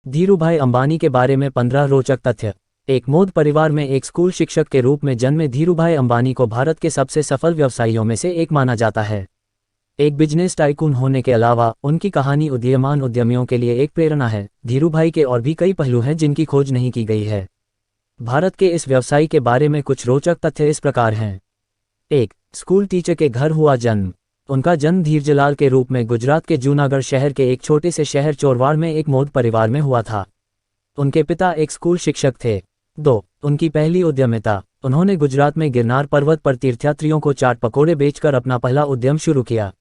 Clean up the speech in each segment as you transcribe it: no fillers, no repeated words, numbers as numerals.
धीरूभाई अंबानी के बारे में 15 रोचक तथ्य। एक मोद परिवार में एक स्कूल शिक्षक के रूप में जन्मे धीरूभाई अंबानी को भारत के सबसे सफल व्यवसायियों में से एक माना जाता है। एक बिजनेस टाइकून होने के अलावा उनकी कहानी उदीयमान उद्यमियों के लिए एक प्रेरणा है। धीरूभाई के और भी कई पहलू हैं जिनकी खोज नहीं की गई है। भारत के इस व्यवसायी के बारे में कुछ रोचक तथ्य इस प्रकार हैं। 1. स्कूल टीचर के घर हुआ जन्म। उनका जन्म धीरजलाल के रूप में गुजरात के जूनागढ़ शहर के एक छोटे से शहर चोरवाड़ में एक मोद परिवार में हुआ था। उनके पिता एक स्कूल शिक्षक थे। 2. उनकी पहली उद्यमिता। उन्होंने गुजरात में गिरनार पर्वत पर तीर्थयात्रियों को चाट पकोड़े बेचकर अपना पहला उद्यम शुरू किया।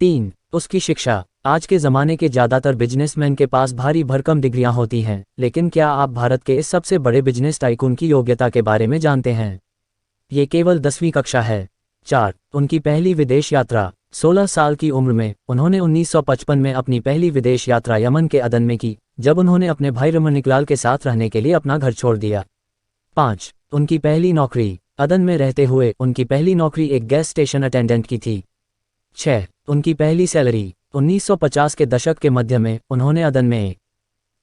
3. उसकी शिक्षा। आज के ज़माने के ज़्यादातर बिजनेसमैन के पास भारी भरकम डिग्रियां होती हैं, लेकिन क्या आप भारत के इस सबसे बड़े बिजनेस टाइकून की योग्यता के बारे में जानते हैं? ये केवल 10वीं कक्षा है। 4. उनकी पहली विदेश यात्रा। 16 साल की उम्र में उन्होंने 1955 में अपनी पहली विदेश यात्रा यमन के अदन में की, जब उन्होंने अपने भाई रमनिकलाल के साथ रहने के लिए अपना घर छोड़ दिया। 5. उनकी पहली नौकरी। अदन में रहते हुए उनकी पहली नौकरी एक गैस स्टेशन अटेंडेंट की थी। 6. उनकी पहली सैलरी। 1950 के दशक के मध्य में उन्होंने अदन में एक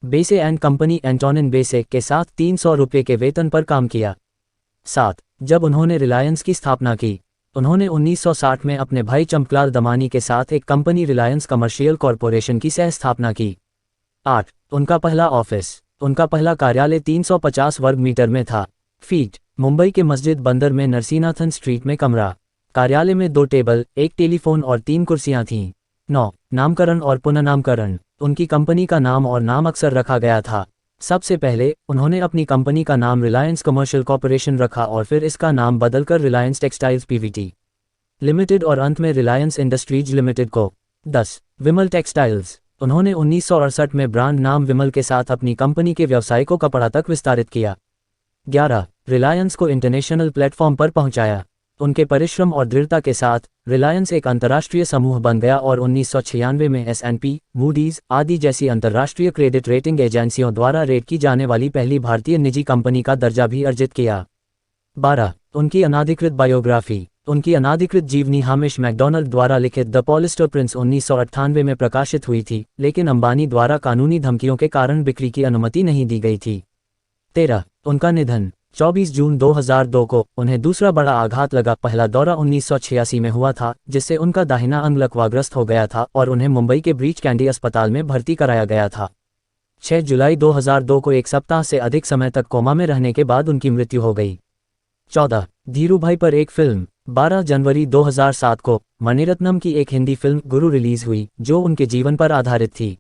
बेसे एंड कंपनी एंटोनिन बेसे के साथ 300 रुपये के वेतन पर काम किया। 7. जब उन्होंने रिलायंस की स्थापना की, उन्होंने 1960 में अपने भाई चंपकलाल दमानी के साथ एक कंपनी रिलायंस कमर्शियल कॉरपोरेशन की सह स्थापना की। 8. उनका पहला ऑफिस। उनका पहला कार्यालय 350 वर्ग मीटर में था। फीट। मुंबई के मस्जिद बंदर में नरसिंहनाथन स्ट्रीट में कमरा। कार्यालय में 2 टेबल, एक टेलीफोन और 3 कुर्सियां थीं। 9. नामकरण और पुनर्नामकरण। उनकी कंपनी का नाम और नाम अक्सर रखा गया था। सबसे पहले उन्होंने अपनी कंपनी का नाम रिलायंस कमर्शियल कॉरपोरेशन रखा और फिर इसका नाम बदलकर रिलायंस टेक्सटाइल्स पीवीटी लिमिटेड और अंत में रिलायंस इंडस्ट्रीज लिमिटेड को। 10. विमल टेक्सटाइल्स। उन्होंने 1968 में ब्रांड नाम विमल के साथ अपनी कंपनी के व्यवसाय को कपड़ा तक विस्तारित किया। 11. रिलायंस को इंटरनेशनल प्लेटफॉर्म पर पहुंचाया। उनके परिश्रम और दृढ़ता के साथ रिलायंस एक अंतर्राष्ट्रीय समूह बन गया और 1996 में S&P, मूडीज आदि जैसी अंतर्राष्ट्रीय क्रेडिट रेटिंग एजेंसियों द्वारा रेट की जाने वाली पहली भारतीय निजी कंपनी का दर्जा भी अर्जित किया। 12. उनकी अनाधिकृत बायोग्राफी। उनकी अनाधिकृत जीवनी हामिश मैकडॉनल्ड द्वारा लिखित द पॉलिस्टर प्रिंस 1998 में प्रकाशित हुई थी, लेकिन अंबानी द्वारा कानूनी धमकियों के कारण बिक्री की अनुमति नहीं दी गई थी। 13. उनका निधन। 24 जून 2002 को उन्हें दूसरा बड़ा आघात लगा। पहला दौरा 1986 में हुआ था, जिससे उनका दाहिना अंग लकवाग्रस्त हो गया था और उन्हें मुंबई के ब्रीच कैंडी अस्पताल में भर्ती कराया गया था। 6 जुलाई 2002 को एक सप्ताह से अधिक समय तक कोमा में रहने के बाद उनकी मृत्यु हो गई। 14. धीरूभाई पर एक फिल्म। 12 जनवरी 2007 को मणिरत्नम की एक हिंदी फिल्म गुरु रिलीज हुई, जो उनके जीवन पर आधारित थी।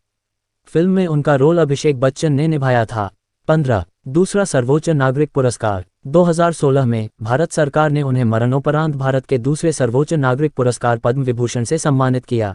फिल्म में उनका रोल अभिषेक बच्चन ने निभाया था। 15. दूसरा सर्वोच्च नागरिक पुरस्कार। 2016 में भारत सरकार ने उन्हें मरणोपरांत भारत के दूसरे सर्वोच्च नागरिक पुरस्कार पद्म विभूषण से सम्मानित किया।